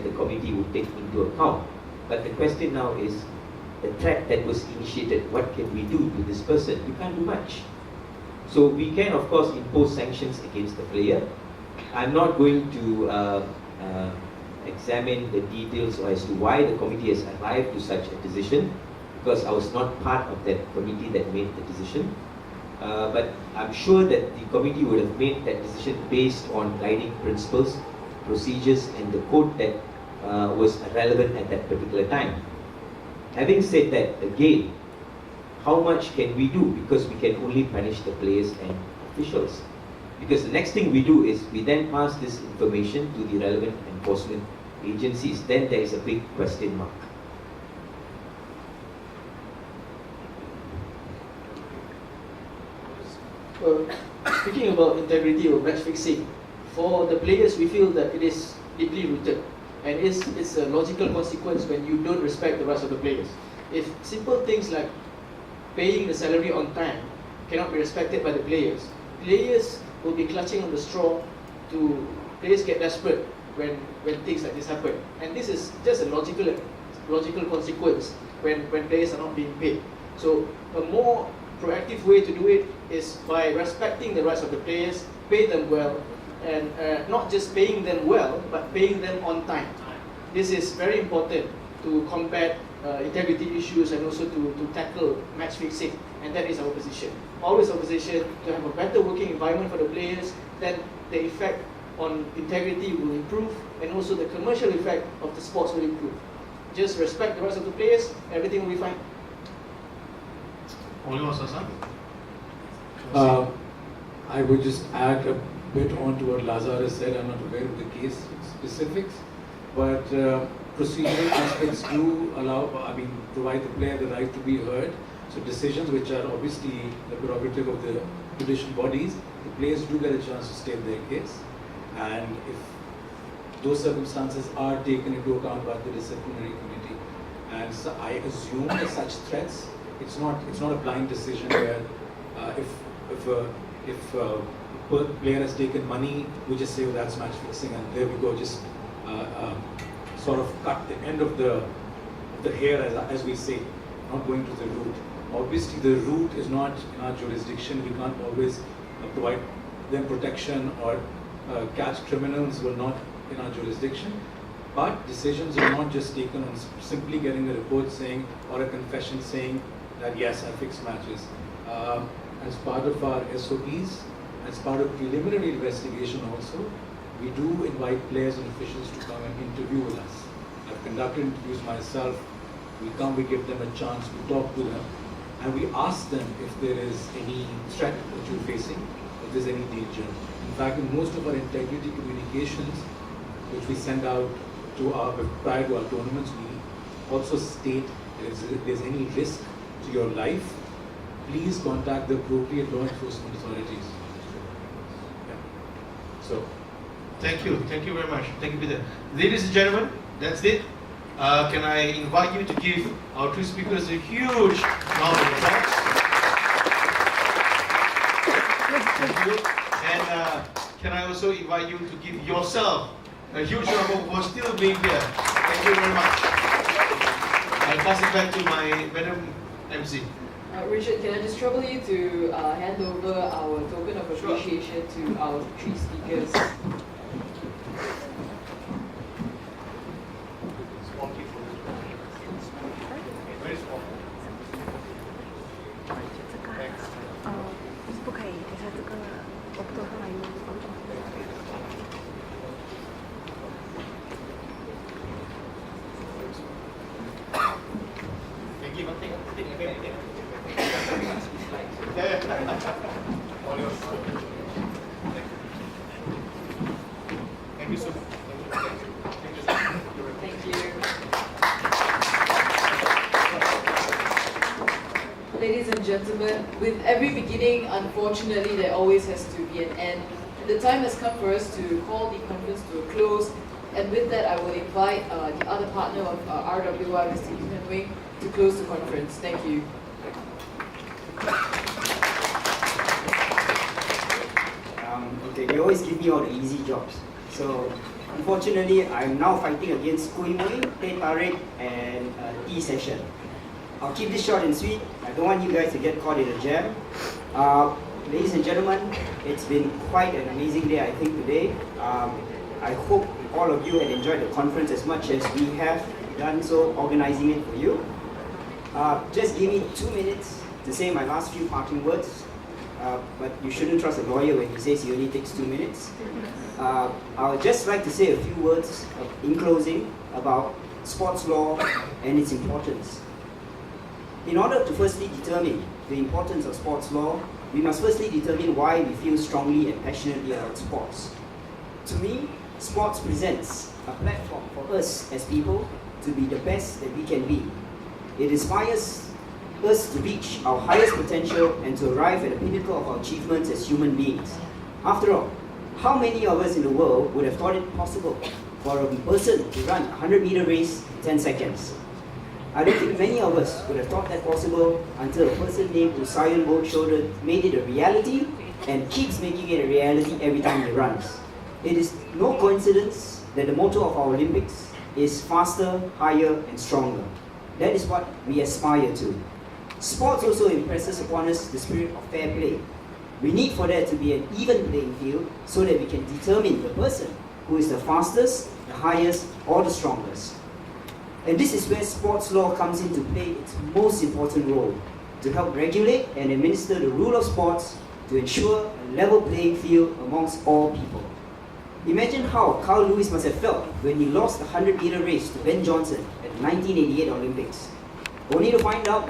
that the committee would take into account. But the question now is, the threat that was initiated, what can we do to this person? We can't do much. So we can, of course, impose sanctions against the player. I'm not going to examine the details as to why the committee has arrived to such a decision, because I was not part of that committee that made the decision. But I'm sure that the committee would have made that decision based on guiding principles, procedures, and the code that was relevant at that particular time. Having said that, again, how much can we do? Because we can only punish the players and officials. Because the next thing we do is we then pass this information to the relevant enforcement agencies. Then there is a big question mark. Speaking about integrity or match fixing, for the players we feel that it is deeply rooted, and it's a logical consequence when you don't respect the rights of the players. If simple things like paying the salary on time cannot be respected by the players, players will be clutching on the straw. Players get desperate when things like this happen, and this is just a logical consequence when players are not being paid. So a more proactive way to do it is by respecting the rights of the players, pay them well, and not just paying them well, but paying them on time. This is very important to combat integrity issues and also to tackle match fixing, and that is our position. Always our position to have a better working environment for the players, then the effect on integrity will improve, and also the commercial effect of the sports will improve. Just respect the rights of the players, everything will be fine. I would just add a bit on to what Lazarus said. I'm not aware of the case specifics, but procedural aspects do provide the player the right to be heard. So decisions which are obviously the prerogative of the judicial bodies, the players do get a chance to state their case, and if those circumstances are taken into account by the disciplinary committee, and so I assume that such threats, it's not a blind decision where if a player has taken money, we just say, oh, that's match fixing, and there we go, just sort of cut the end of the hair, as we say, not going to the root. Obviously, the root is not in our jurisdiction. We can't always provide them protection or catch criminals who are not in our jurisdiction. But decisions are not just taken on simply getting a report saying, or a confession saying that yes, I fixed matches. As part of our SOPs, as part of preliminary investigation also, we do invite players and officials to come and interview with us. I've conducted interviews myself. We come, we give them a chance, we talk to them, and we ask them if there is any threat that you're facing, if there's any danger. In fact, in most of our integrity communications, which we send out prior to our tournaments, we also state that if there's any risk to your life, please contact the appropriate law enforcement authorities. Yeah. So, thank you very much. Thank you, Peter. Ladies and gentlemen, that's it. Can I invite you to give our two speakers a huge round of applause? Thank you. And can I also invite you to give yourself a huge round of applause for still being here. Thank you very much. I pass it back to my Madam MC. Richard, can I just trouble you to hand over our token of appreciation to our three speakers? Thank you so much. Thank you. Ladies and gentlemen, with every beginning, unfortunately, there always has to be an end. The time has come for us to call the conference to a close, and with that, I will invite the other partner of RWY, Mr. Weng, to close the conference. Thank you. Okay, they always give me all the easy jobs. So Unfortunately, I'm now fighting against Kui Mui, Teh Tarik, and tea session. I'll keep this short and sweet. I don't want you guys to get caught in a jam. Ladies and gentlemen, it's been quite an amazing day, I think, today. I hope all of you had enjoyed the conference as much as we have done so, organizing it for you. Just give me 2 minutes to say my last few parting words. But you shouldn't trust a lawyer when he says he only takes 2 minutes. I would just like to say a few words in closing about sports law and its importance. In order to firstly determine the importance of sports law, we must firstly determine why we feel strongly and passionately about sports. To me, sports presents a platform for us as people to be the best that we can be. It inspires us to reach our highest potential and to arrive at the pinnacle of our achievements as human beings. After all, how many of us in the world would have thought it possible for a person to run a 100-meter race in 10 seconds? I don't think many of us would have thought that possible until a person named Usain Bolt made it a reality and keeps making it a reality every time he runs. It is no coincidence that the motto of our Olympics is faster, higher, and stronger. That is what we aspire to. Sports also impresses upon us the spirit of fair play. We need for there to be an even playing field so that we can determine the person who is the fastest, the highest, or the strongest. And this is where sports law comes into play its most important role, to help regulate and administer the rule of sports to ensure a level playing field amongst all people. Imagine how Carl Lewis must have felt when he lost the 100-meter race to Ben Johnson at the 1988 Olympics, only to find out